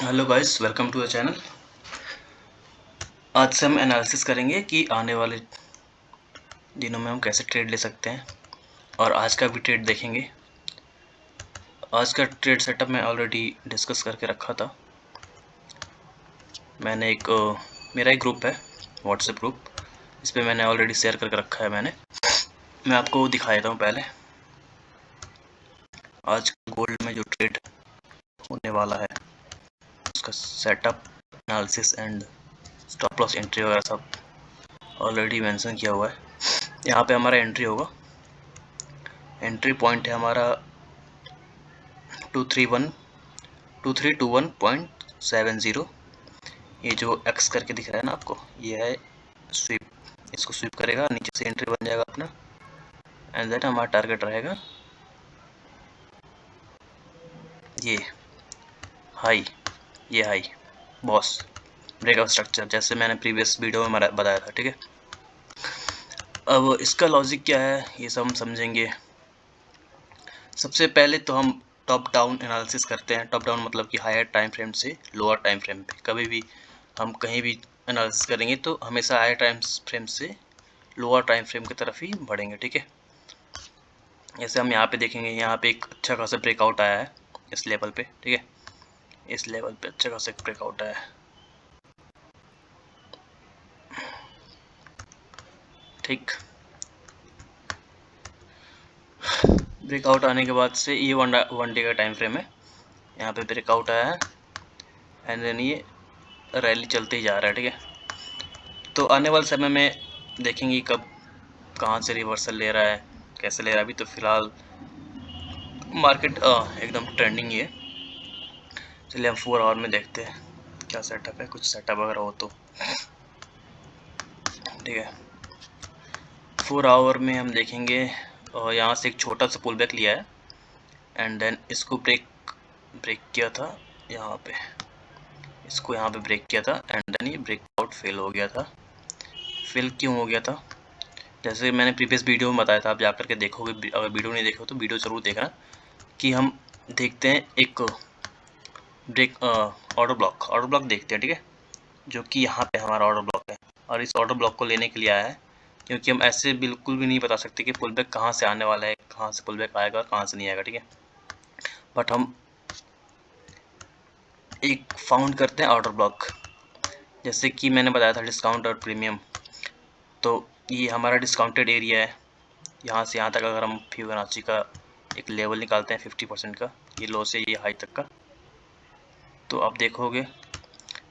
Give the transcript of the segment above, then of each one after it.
Hello guys, welcome to the channel. आज से हम एनालिसिस करेंगे कि आने वाले दिनों में हम कैसे ट्रेड ले सकते हैं और आज का भी ट्रेड देखेंगे। आज का ट्रेड सेटअप मैं ऑलरेडी डिस्कस करके रखा था। मैंने मेरा एक ग्रुप है, व्हाट्सएप ग्रुप, इस पर मैंने ऑलरेडी शेयर करके रखा है। मैं आपको दिखा देता हूँ। पहले आज गोल्ड में जो ट्रेड होने वाला है उसका setup, analysis and stop loss entry वगैरह सब ऑलरेडी मेंशन किया हुआ है। यहाँ पे हमारा एंट्री होगा, एंट्री पॉइंट है हमारा 2321.70। ये जो एक्स करके दिख रहा है ना आपको, ये है स्वीप। इसको स्वीप करेगा, नीचे से एंट्री बन जाएगा अपना, एंड देन हमारा टारगेट रहेगा ये हाई, ये हाई बॉस ब्रेकआउट स्ट्रक्चर, जैसे मैंने प्रीवियस वीडियो में बताया था। ठीक है, अब इसका लॉजिक क्या है ये सब हम समझेंगे। सबसे पहले तो हम टॉप डाउन एनालिसिस करते हैं। टॉप डाउन मतलब कि हायर टाइम फ्रेम से लोअर टाइम फ्रेम पे। कभी भी हम कहीं भी एनालिसिस करेंगे तो हमेशा हायर टाइम फ्रेम से लोअर टाइम फ्रेम की तरफ ही बढ़ेंगे। ठीक है, जैसे हम यहाँ पे देखेंगे, यहाँ पे एक अच्छा खासा ब्रेकआउट आया है इस लेवल पे। ठीक है, इस लेवल पे अच्छा खासा ब्रेकआउट आया है। ठीक, ब्रेकआउट आने के बाद से ये वन डे का टाइम फ्रेम है। यहाँ पे ब्रेकआउट आया है एंड देन ये रैली चलते ही जा रहा है। ठीक है, तो आने वाले समय में देखेंगे कब कहाँ से रिवर्सल ले रहा है, कैसे ले रहा है। अभी तो फिलहाल मार्केट एकदम ट्रेंडिंग ही है। चलिए हम 4 आवर में देखते हैं क्या सेटअप है, कुछ सेटअप वगैरह हो तो। ठीक है, 4 आवर में हम देखेंगे यहाँ से एक छोटा सा पुल बैक लिया है एंड देन इसको ब्रेक किया था यहाँ पे, इसको यहाँ पे ब्रेक किया था एंड देन ये ब्रेकआउट फेल हो गया था। फेल क्यों हो गया था? जैसे मैंने प्रीवियस वीडियो में बताया था, आप जाकर के देखोगे, अगर वीडियो नहीं देखो तो वीडियो ज़रूर देखना, कि हम देखते हैं एक ऑर्डर ब्लॉक देखते हैं। ठीक है, जो कि यहाँ पे हमारा ऑर्डर ब्लॉक है और इस ऑर्डर ब्लॉक को लेने के लिए आया है, क्योंकि हम ऐसे बिल्कुल भी नहीं बता सकते कि पुल बैक कहाँ से आने वाला है, कहाँ से पुल बैक आएगा और कहाँ से नहीं आएगा। ठीक है, बट हम एक फाउंड करते हैं ऑर्डर ब्लॉक। जैसे कि मैंने बताया था डिस्काउंट और प्रीमियम, तो ये हमारा डिस्काउंटेड एरिया है। यहाँ से यहाँ तक अगर हम फिबोनाची का एक लेवल निकालते हैं 50% का, ये लो से ये हाई तक का, तो आप देखोगे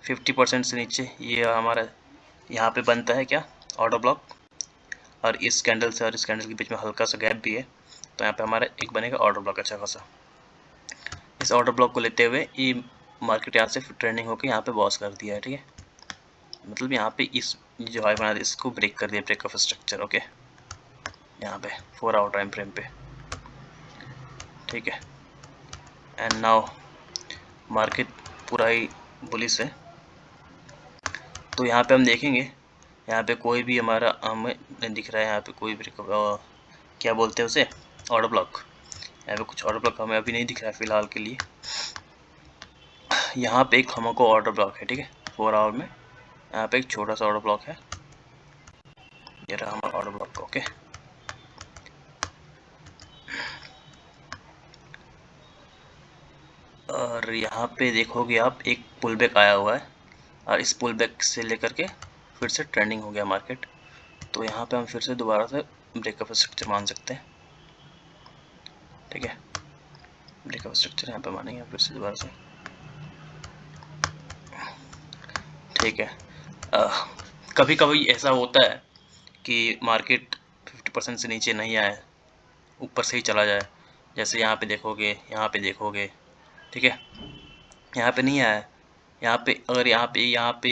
50% से नीचे ये हमारा यहाँ पे बनता है क्या, ऑर्डर ब्लॉक। और इस कैंडल से और इस कैंडल के बीच में हल्का सा गैप भी है, तो यहाँ पे हमारा एक बनेगा ऑर्डर ब्लॉक अच्छा खासा। इस ऑर्डर ब्लॉक को लेते हुए ये मार्केट यहाँ से ट्रेंडिंग होकर यहाँ पे बॉस कर दिया है। ठीक है, मतलब यहाँ पे इस जो हाई बना था इसको ब्रेक कर दिया, ब्रेक ऑफ स्ट्रक्चर। ओके, यहाँ पे 4 आवर टाइम फ्रेम पे। ठीक है, एंड नाउ मार्केट पूरा ही बुलिश है। तो यहाँ पे हम देखेंगे, यहाँ पे कोई भी हमारा हमें नहीं दिख रहा है। यहाँ पे कोई भी क्या बोलते हैं उसे, ऑर्डर ब्लॉक। यहाँ पे कुछ ऑर्डर ब्लॉक हमें अभी नहीं दिख रहा है फिलहाल के लिए। यहाँ पे एक हमको ऑर्डर ब्लॉक है। ठीक है, 4 आवर में यहाँ पे एक छोटा सा ऑर्डर ब्लॉक है, ये रहा हमारा ऑर्डर ब्लॉक। ओके, और यहाँ पे देखोगे आप एक पुल बैक आया हुआ है और इस पुल बैक से लेकर के फिर से ट्रेंडिंग हो गया मार्केट। तो यहाँ पे हम फिर से दोबारा से ब्रेकअप स्ट्रक्चर मान सकते हैं। ठीक है, ब्रेकअप स्ट्रक्चर यहाँ पे मानेंगे फिर से दोबारा से। ठीक है, कभी कभी ऐसा होता है कि मार्केट 50% से नीचे नहीं आए, ऊपर से ही चला जाए। जैसे यहाँ पे देखोगे, यहाँ पे देखोगे। ठीक है, यहाँ पे नहीं आया। यहाँ पे अगर यहाँ पे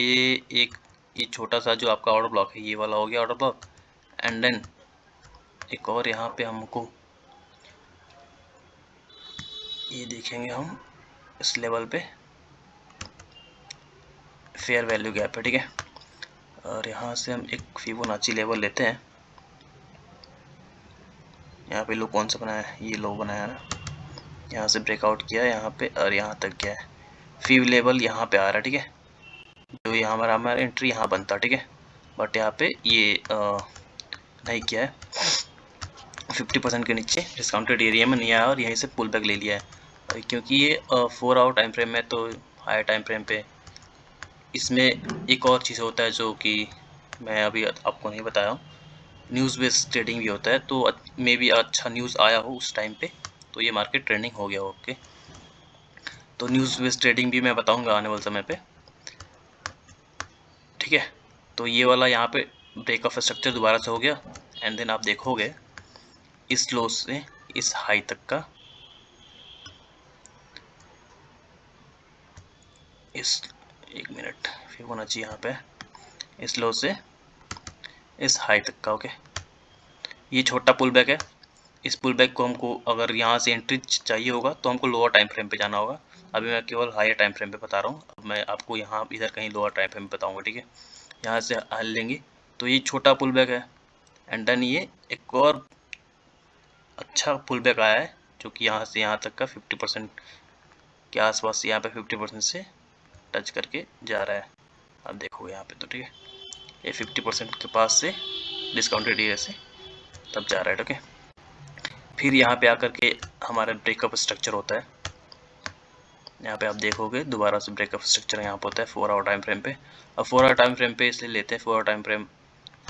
एक ये छोटा सा जो आपका ऑर्डर ब्लॉक है, ये वाला हो गया ऑर्डर ब्लॉक। एंड देन एक और यहाँ पे हमको ये देखेंगे हम इस लेवल पे फेयर वैल्यू गैप है। ठीक है, और यहाँ से हम एक फिबोनाची लेवल लेते हैं। यहाँ पे लो कौन सा बनाया है, ये लो बनाया ना, यहाँ से ब्रेकआउट किया यहाँ पे और यहाँ तक गया है। फी लेवल यहाँ पे आ रहा है, ठीक है, जो ये हमारा एंट्री यहाँ बनता है, ठीक है, बट यहाँ पे ये नहीं किया है, 50% के नीचे डिस्काउंटेड एरिया में नहीं आया और यहीं से पुल बैक ले लिया है, क्योंकि ये 4 आवर टाइम फ्रेम है, तो हाई टाइम फ्रेम पे इसमें एक और चीज़ होता है जो कि मैं अभी आपको नहीं बताया हूँ, न्यूज़ बेस्ड ट्रेडिंग भी होता है, तो मे भी अच्छा न्यूज़ आया हो उस टाइम पे तो ये मार्केट ट्रेंडिंग हो गया हो। ओके, तो न्यूज़ बेस्ड ट्रेडिंग भी मैं बताऊंगा आने वाले समय पे, ठीक है। तो ये वाला यहाँ पे ब्रेक ऑफ स्ट्रक्चर दोबारा से हो गया, एंड देन आप देखोगे इस लो से इस हाई तक का, इस एक मिनट फिर होना चाहिए यहाँ पे, इस लो से इस हाई तक का। ओके, ये छोटा पुल बैक है, इस पुल बैक को हमको अगर यहाँ से एंट्री चाहिए होगा तो हमको लोअर टाइम फ्रेम पे जाना होगा। अभी मैं केवल हायर टाइम फ्रेम पे बता रहा हूँ, अब मैं आपको यहाँ इधर कहीं लोअर टाइम फ्रेम पे बताऊँगा, ठीक है। यहाँ से हल लेंगे तो ये छोटा पुल बैक है, एंड देन ये एक और अच्छा पुल बैक आया है जो कि यहाँ से यहाँ तक का 50% के आसपास, यहाँ पे 50% से टच करके जा रहा है। अब देखो यहाँ पे तो ठीक है, ये 50% के पास से डिस्काउंटेड एरिया से तब जा रहा है, ओके। फिर यहाँ पे आकर के हमारा ब्रेकअप स्ट्रक्चर होता है, यहाँ पे आप देखोगे दोबारा से ब्रेकअप स्ट्रक्चर यहाँ पे होता है 4 आवर टाइम फ्रेम पे। अब 4 आवर टाइम फ्रेम पे इसलिए लेते हैं, 4 hour time frame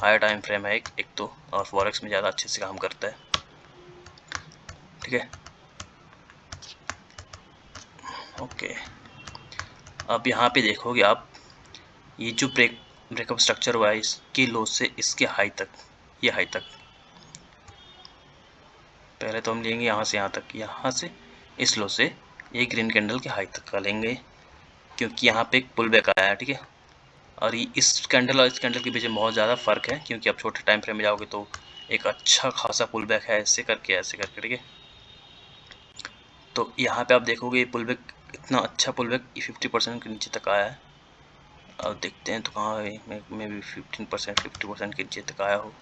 higher time frame है एक तो, और फॉरेक्स में ज़्यादा अच्छे से काम करता है, ठीक है। ओके, अब यहाँ पे देखोगे आप ये जो ब्रेकअप स्ट्रक्चर हुआ है इसकी लो से इसके हाई तक, ये हाई तक, पहले तो हम लेंगे यहाँ से यहाँ तक, यहाँ से इस लो से ये ग्रीन कैंडल के हाई तक का लेंगे, क्योंकि यहाँ पे एक पुल बैक आया है, ठीक है। और ये इस कैंडल और इस कैंडल के बीच में बहुत ज़्यादा फ़र्क है, क्योंकि आप छोटे टाइम फ्रेम में जाओगे तो एक अच्छा खासा पुल बैक है, ऐसे करके, ठीक है। तो यहाँ पे आप देखोगे ये पुल बैक, इतना अच्छा पुल बैक 50% के नीचे तक आया है। अब देखते हैं तो कहाँ है, मे भी 15% 50% के नीचे तक आया हो,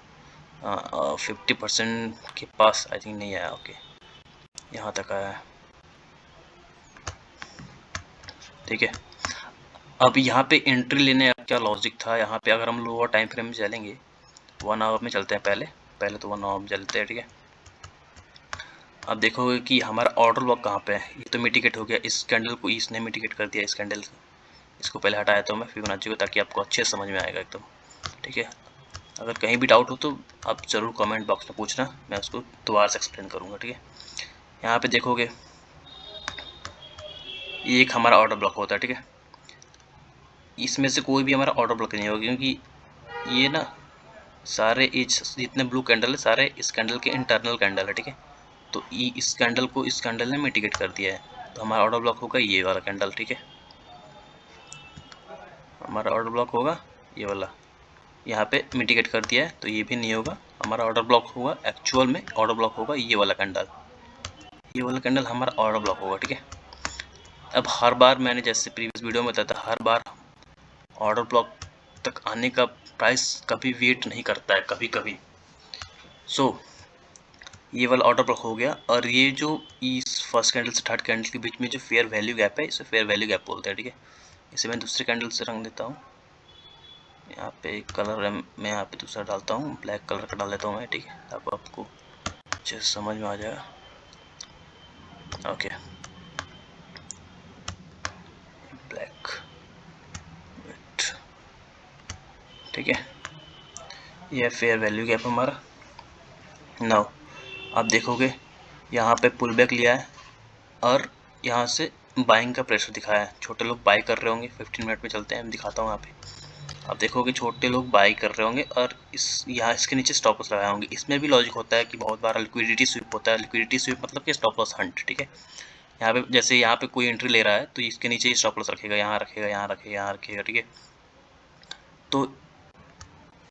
50% के पास आई थिंक नहीं आया। ओके, यहाँ तक आया है, ठीक है। अब यहाँ पे एंट्री लेने का क्या लॉजिक था, यहाँ पे अगर हम लोअर टाइम फ्रेम में चलेंगे, 1 आवर में चलते हैं पहले तो 1 आवर में चलते हैं, ठीक है। अब देखोगे कि हमारा ऑर्डर ब्लॉक कहाँ पे है, ये तो मिटिगेट हो गया, इस कैंडल को इसने मिटिगेट कर दिया, इस कैंडल से इसको पहले हटाया तो मैं फिबोनाची को, ताकि आपको अच्छे से समझ में आएगा एकदम, ठीक है। अगर कहीं भी डाउट हो तो आप ज़रूर कमेंट बॉक्स में पूछना, मैं उसको दोबारा से एक्सप्लेन करूँगा, ठीक है। यहाँ पे देखोगे ये एक हमारा ऑर्डर ब्लॉक होता है, ठीक है। इसमें से कोई भी हमारा ऑर्डर ब्लॉक नहीं होगा, क्योंकि ये ना सारे जितने ब्लू कैंडल है सारे इस कैंडल के इंटरनल कैंडल है, ठीक है। तो इस कैंडल को इस कैंडल ने मिटिगेट कर दिया है, तो हमारा ऑर्डर ब्लॉक होगा ये वाला कैंडल, ठीक है। हमारा ऑर्डर ब्लॉक होगा ये वाला, यहाँ पे मिटिगेट कर दिया है तो ये भी नहीं होगा, हमारा ऑर्डर ब्लॉक होगा, एक्चुअल में ऑर्डर ब्लॉक होगा ये वाला कैंडल, ये वाला कैंडल हमारा ऑर्डर ब्लॉक होगा, ठीक है। अब हर बार मैंने जैसे प्रीवियस वीडियो में बताया था, हर बार ऑर्डर ब्लॉक तक आने का प्राइस कभी वेट नहीं करता है, कभी कभी। सो ये वाला ऑर्डर ब्लॉक हो गया, और ये जो इस फर्स्ट कैंडल से थर्ड कैंडल के बीच में जो फेयर वैल्यू गैप है, इसे फेयर वैल्यू गैप बोलते हैं, ठीक है। इसे मैं दूसरे कैंडल से रंग देता हूँ, यहाँ पे कलर है, मैं यहाँ पे दूसरा डालता हूँ, ब्लैक कलर का डाल देता हूँ मैं, ठीक है, अब आपको अच्छे से समझ में आ जाएगा। ओके, ब्लैक, ठीक है, ये फेयर वैल्यू गैप हमारा। नाउ आप देखोगे यहाँ पे पुल बैक लिया है, और यहाँ से बाइंग का प्रेशर दिखाया है, छोटे लोग बाई कर रहे होंगे, 15 मिनट में चलते हैं, मैं दिखाता हूँ यहाँ पे। आप देखोगे छोटे लोग बाई कर रहे होंगे, और यहाँ इसके नीचे स्टॉप लॉस लगाए होंगे। इसमें भी लॉजिक होता है कि बहुत बार लिक्विडिटी स्वीप होता है, लिक्विडिटी स्वीप मतलब कि स्टॉप लॉस हंट, ठीक है। यहाँ पे जैसे यहाँ पे कोई एंट्री ले रहा है तो इसके नीचे ही स्टॉप लॉस रखेगा, यहाँ रखेगा, यहाँ रखेगा, यहाँ रखेगा, ठीक है। तो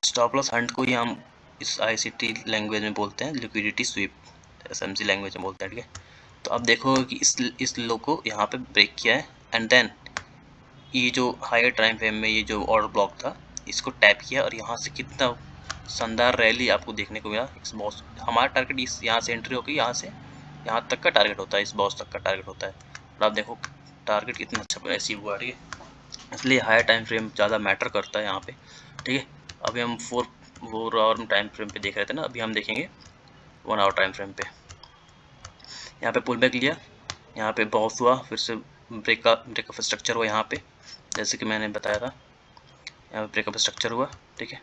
स्टॉप लॉस हंट को ही हम इस ICT लैंग्वेज में बोलते हैं लिक्विडिटी स्वीप, SMC लैंग्वेज में बोलते हैं, ठीक है। तो अब देखो कि इस लो को यहाँ पे ब्रेक किया है, एंड देन ये जो हायर टाइम फ्रेम में ये जो ऑर्डर ब्लॉक था इसको टैप किया, और यहाँ से कितना शानदार रैली आपको देखने को मिला इस बॉस। हमारा टारगेट इस यहाँ से एंट्री होगी, यहाँ से यहाँ तक का टारगेट होता है, इस बॉस तक का टारगेट होता है। और आप देखो टारगेट कितना अच्छा अचीव हुआ, ठीक है। इसलिए हायर टाइम फ्रेम ज़्यादा मैटर करता है यहाँ पे, ठीक है। अभी हम 4 आवर टाइम फ्रेम पे देख रहे थे ना, अभी हम देखेंगे 1 आवर टाइम फ्रेम पे। यहाँ पे पुल बैक लिया, यहाँ पे बाउंस हुआ, फिर से ब्रेकअप स्ट्रक्चर हुआ यहाँ पे, जैसे कि मैंने बताया था, यहाँ पे ब्रेकअप स्ट्रक्चर हुआ, ठीक है।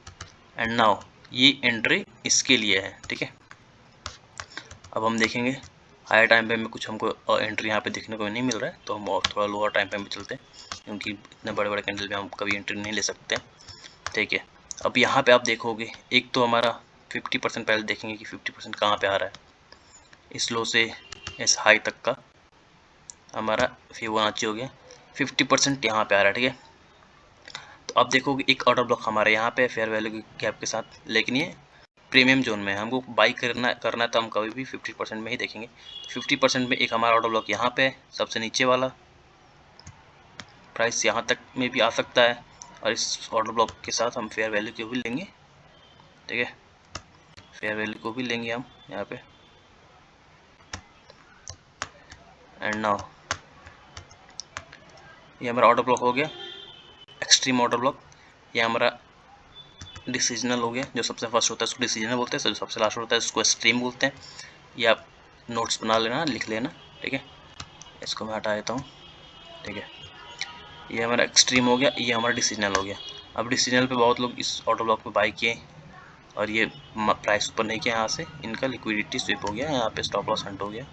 एंड नाउ ये एंट्री इसके लिए है, ठीक है। अब हम देखेंगे हायर टाइम फ्रेम में कुछ हमको एंट्री यहाँ पे देखने को नहीं मिल रहा है, तो हम और थोड़ा लोअर टाइम फ्रेम पे चलते हैं, क्योंकि इतने बड़े बड़े कैंडल में हम कभी एंट्री नहीं ले सकते, ठीक है। अब यहाँ पे आप देखोगे, एक तो हमारा 50% पहले देखेंगे कि 50% कहाँ पे आ रहा है, इस लो से इस हाई तक का हमारा फिबोनाची हो गया, 50% यहाँ पे आ रहा है, ठीक है। तो अब देखोगे एक ऑर्डर ब्लॉक हमारे यहाँ पे फेयर वैल्यू की गैप के साथ, लेकिन ये प्रीमियम जोन में हमको बाई करना है, तो हम कभी भी 50% में ही देखेंगे। 50% में एक हमारा ऑर्डर ब्लॉक यहाँ पे सबसे नीचे वाला, प्राइस यहाँ तक में भी आ सकता है, और इस ऑर्डर ब्लॉक के साथ हम फेयर वैल्यू को भी लेंगे, ठीक है। फेयर वैल्यू को भी लेंगे हम यहाँ पे। एंड नाउ ये हमारा ऑर्डर ब्लॉक हो गया, एक्सट्रीम ऑर्डर ब्लॉक। ये हमारा डिसीजनल हो गया, जो सबसे फर्स्ट होता है उसको डिसीजनल बोलते हैं, जो सबसे लास्ट होता है उसको एक्सट्रीम बोलते हैं। ये आप नोट्स बना लेना, लिख लेना, ठीक है। इसको मैं हटा देता हूँ, ठीक है। ये हमारा एक्सट्रीम हो गया, ये हमारा डिसीजनल हो गया। अब डिसीजनल पे बहुत लोग इस ऑर्डर ब्लॉक में बाई किए, और ये प्राइस ऊपर नहीं किया, यहाँ से इनका लिक्विडिटी स्विप हो गया, यहाँ पे स्टॉप लॉस हंट हो गया,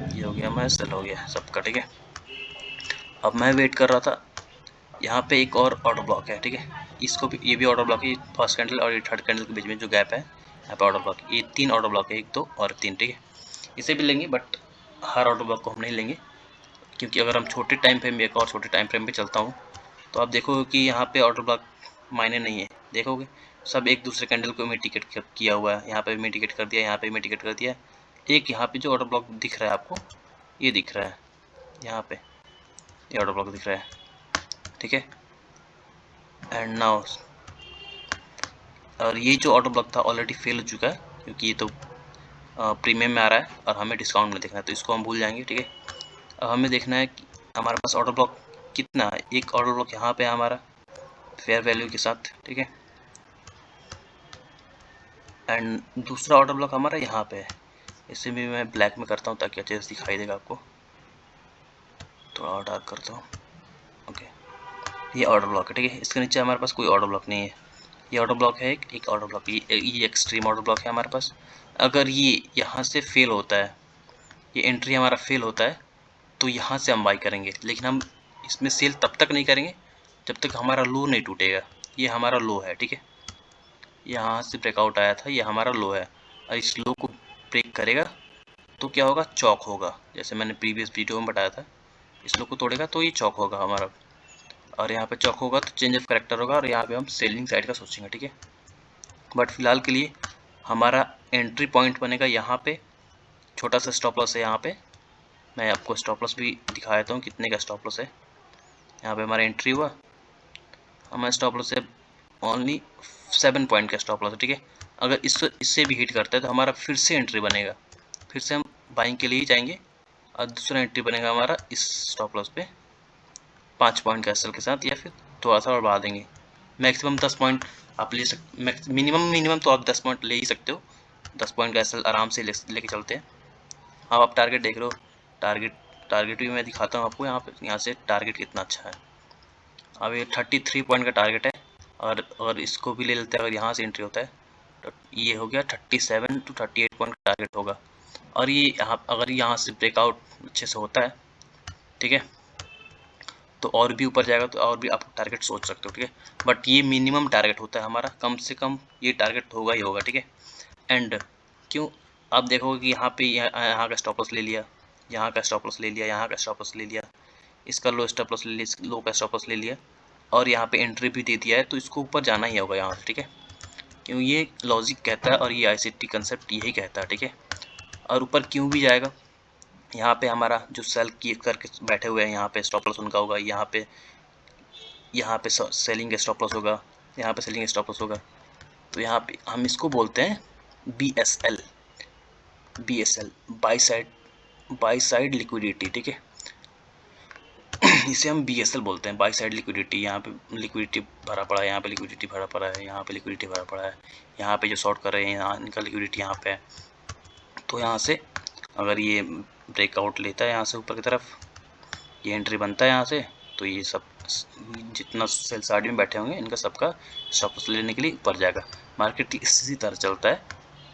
ये हो गया हमारा सेल हो गया सबका, ठीक है। अब मैं वेट कर रहा था, यहाँ पे एक और ऑर्डर ब्लॉक है, ठीक है। इसको भी, ये भी ऑर्डर ब्लॉक है, फर्स्ट कैंडल और थर्ड कैंडल के बीच में जो गैप है यहाँ पे ऑर्डर ब्लॉक, ये 3 ऑर्डर ब्लॉक है, 1 2 और 3, ठीक है। इसे भी लेंगे, बट हर ऑर्डर ब्लॉक को हम नहीं लेंगे, क्योंकि अगर हम छोटे टाइम फ्रेम में, एक और छोटे टाइम फ्रेम पे चलता हूँ, तो आप देखोगे कि यहाँ पे ऑर्डर ब्लॉक मायने नहीं है, देखोगे सब एक दूसरे कैंडल को इमिटिकेट किया हुआ है, यहाँ पे इमिटिकेट कर दिया, यहाँ पे इमिटिकेट कर दिया। एक यहाँ पे जो ऑर्डर ब्लॉक दिख रहा है आपको, ये दिख रहा है यहाँ पे, ये ऑर्डर ब्लॉक दिख रहा है, ठीक है। एंड नाउ, और ये जो ऑर्डर ब्लॉक था ऑलरेडी फेल हो चुका है, क्योंकि ये तो प्रीमियम में आ रहा है और हमें डिस्काउंट में देखना है, तो इसको हम भूल जाएंगे, ठीक है। अब हमें देखना है कि हमारे पास ऑर्डर ब्लॉक कितना है। एक ऑर्डर ब्लॉक यहाँ पे है हमारा फेयर वैल्यू के साथ, ठीक है। एंड दूसरा ऑर्डर ब्लॉक हमारा यहाँ पे है, इसे भी मैं ब्लैक में करता हूँ ताकि अच्छे से दिखाई देगा आपको, थोड़ा और डार्क करता हूँ, ओके। ये ऑर्डर ब्लॉक है, ठीक है। इसके नीचे हमारे पास कोई ऑर्डर ब्लॉक नहीं है, ये ऑर्डर ब्लॉक है, एक ऑर्डर ब्लॉक, ये एक्सट्रीम ऑर्डर ब्लॉक है हमारे पास। अगर ये यहाँ से फेल होता है, ये एंट्री हमारा फेल होता है, तो यहाँ से हम बाई करेंगे, लेकिन हम इसमें सेल तब तक नहीं करेंगे जब तक हमारा लो नहीं टूटेगा। ये हमारा लो है, ठीक है। यहाँ से ब्रेकआउट आया था, ये हमारा लो है, और इस लो को ब्रेक करेगा तो क्या होगा, चौक होगा, जैसे मैंने प्रीवियस वीडियो में बताया था। इस लो को तोड़ेगा तो ये चौक होगा हमारा, और यहाँ पे चौक होगा तो चेंज ऑफ करेक्टर होगा, और यहाँ पे हम सेलिंग साइड का सोचेंगे, ठीक है। बट फिलहाल के लिए हमारा एंट्री पॉइंट बनेगा यहाँ पे, छोटा सा स्टॉप लॉस है यहाँ पे, मैं आपको स्टॉप लॉस भी दिखा देता हूँ कितने का स्टॉप लॉस है। यहाँ पे हमारा एंट्री हुआ, हमारा स्टॉप लॉस है ओनली 7 पॉइंट का स्टॉप लॉस है, ठीक है। अगर इससे भी हिट करता है तो हमारा फिर से एंट्री बनेगा, फिर से हम बाइंग के लिए ही जाएंगे, और दूसरा एंट्री बनेगा हमारा इस स्टॉप लॉस पे 5 पॉइंट का एसएल के साथ, या फिर थोड़ा सा और बढ़ा देंगे। मैक्सिमम 10 पॉइंट आप ले सकते, मिनिमम तो आप 10 पॉइंट ले ही सकते हो, 10 पॉइंट का एसएल आराम से लेके चलते हैं। अब आप टारगेट देख रहे हो, टारगेट भी मैं दिखाता हूँ आपको, यहाँ से टारगेट कितना अच्छा है। अब ये 33 पॉइंट का टारगेट है, और इसको भी ले लेते हैं, अगर यहाँ से एंट्री होता है तो ये हो गया 37 to 38 पॉइंट का टारगेट होगा। और ये अगर यहाँ से ब्रेकआउट अच्छे से होता है, ठीक है, तो और भी ऊपर जाएगा, तो और भी आप टारगेट सोच सकते हो, ठीक है। बट ये मिनिमम टारगेट होता है हमारा, कम से कम ये टारगेट होगा ही होगा, ठीक है। एंड क्यों, आप देखोगे कि यहाँ पे यहाँ का स्टॉप लॉस ले लिया, यहाँ का स्टॉप लॉस ले लिया, यहाँ का स्टॉप लॉस ले लिया, इसका लो स्टॉप लॉस ले लिया, लो का स्टॉप लॉस ले लिया, और यहाँ पे एंट्री भी दे दिया है, तो इसको ऊपर जाना ही होगा यहाँ से, ठीक है। क्यों, ये लॉजिक कहता है और ये आईसीटी कंसेप्ट यही कहता है, ठीक है। और ऊपर क्यों भी जाएगा, यहाँ पे हमारा जो सेल की करके बैठे हुए हैं, यहाँ पे स्टॉप लॉस उनका होगा, यहाँ पे सेलिंग स्टॉप लॉस होगा, यहाँ पे सेलिंग स्टॉप लॉस होगा, तो यहाँ पे हम इसको बोलते हैं BSL, बाई साइड लिक्विडिटी, ठीक है। इसे हम BSL बोलते हैं, बाई साइड लिक्विडिटी। यहाँ पे लिक्विडिटी भरा पड़ा है, यहाँ पे लिक्विडिटी भरा पड़ा है, यहाँ पे लिक्विडिटी भरा पड़ा है, यहाँ पे जो शॉर्ट कर रहे हैं यहाँ इनका लिक्विडिटी यहाँ पे है। तो यहाँ से अगर ये ब्रेकआउट लेता है यहाँ से ऊपर की तरफ, ये एंट्री बनता है यहाँ से, तो ये सब जितना सेल साइड में बैठे होंगे इनका सबका स्टॉप लॉस लेने के लिए ऊपर जाएगा। मार्केट इसी तरह चलता है,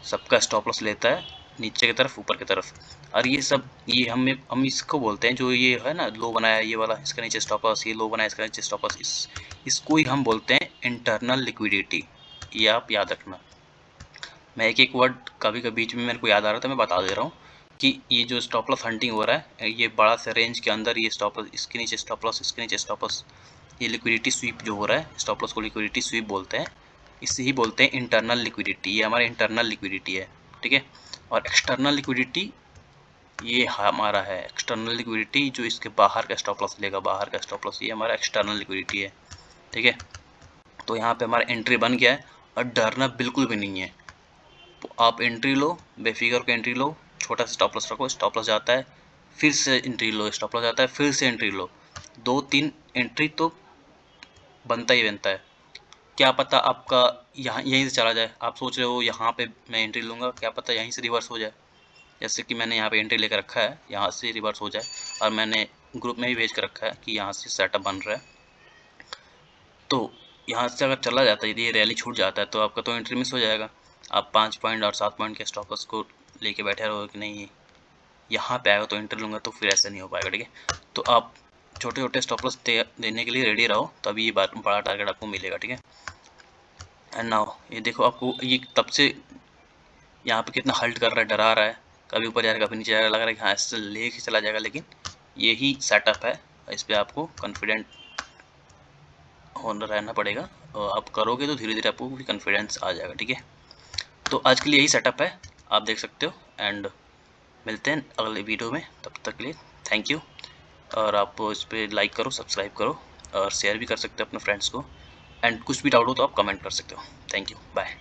सबका स्टॉप लॉस लेता है नीचे की तरफ ऊपर की तरफ। और ये सब ये हम इसको बोलते हैं, जो ये है ना लो बनाया ये वाला, इसका नीचे स्टॉप लॉस, ये लो बनाया इसका नीचे स्टॉप लॉस, इसको ही हम बोलते हैं इंटरनल लिक्विडिटी। ये आप याद रखना। मैं एक वर्ड कभी कभी बीच में मेरे को याद आ रहा था, मैं बता दे रहा हूँ कि ये जो स्टॉप लॉस हंटिंग हो रहा है, ये बड़ा सा रेंज के अंदर ये स्टॉप लॉस, इसके नीचे स्टॉप लॉस, इसके नीचे स्टॉप लॉस, ये लिक्विडिटी स्वीप जो हो रहा है, स्टॉप लॉस को लिक्विडिटी स्वीप बोलते हैं। इसे ही बोलते हैं इंटरनल लिक्विडिटी। ये हमारा इंटरनल लिक्विडिटी है, ठीक है। और एक्सटर्नल लिक्विडिटी ये हमारा है, एक्सटर्नल लिक्विडिटी जो इसके बाहर का स्टॉप लॉस लेगा, बाहर का स्टॉप लॉस, ये हमारा एक्सटर्नल लिक्विडिटी है, ठीक है। तो यहाँ पे हमारा एंट्री बन गया है और डरना बिल्कुल भी नहीं है। आप एंट्री लो, बेफिक्र को एंट्री लो, छोटा सा स्टॉप लॉस रखो, स्टॉप लॉस जाता है फिर से एंट्री लो, स्टॉप लॉस जाता है फिर से एंट्री लो, 2-3 एंट्री तो बनता ही बनता है। क्या पता आपका यहाँ यहीं से चला जाए, आप सोच रहे हो यहाँ पे मैं एंट्री लूँगा, क्या पता यहीं से रिवर्स हो जाए। जैसे कि मैंने यहाँ पे एंट्री लेकर रखा है, यहाँ से रिवर्स हो जाए, और मैंने ग्रुप में भी भेज कर रखा है कि यहाँ से सेटअप बन रहा है। तो यहाँ से अगर चला जाता है, यदि ये रैली छूट जाता है तो आपका तो एंट्री मिस हो जाएगा। आप 5 पॉइंट और 7 पॉइंट के स्टॉप लॉस को लेके बैठे रहो कि नहीं यहाँ पे आएगा तो एंट्री लूँगा, तो फिर ऐसा नहीं हो पाएगा, ठीक है। तो आप छोटे छोटे स्टॉप लॉस देने के लिए रेडी रहो, तभी ये बड़ा टारगेट आपको मिलेगा, ठीक है। एंड नाउ ये देखो, आपको ये तब से यहाँ पे कितना हल्ट कर रहा है, डरा रहा है, कभी ऊपर जाएगा कभी नीचे जाएगा, लग रहा है कि हाँ ऐसे ले के चला जाएगा, लेकिन यही सेटअप है। इस पर आपको कॉन्फिडेंट होना रहना पड़ेगा, और आप करोगे तो धीरे धीरे आपको भी कॉन्फिडेंस आ जाएगा, ठीक है। तो आज के लिए यही सेटअप है, आप देख सकते हो। एंड मिलते हैं अगले वीडियो में, तब तक के लिए थैंक यू। और आप इस पर लाइक करो, सब्सक्राइब करो और शेयर भी कर सकते हो अपने फ्रेंड्स को। एंड कुछ भी डाउट हो तो आप कमेंट कर सकते हो। Thank you, bye.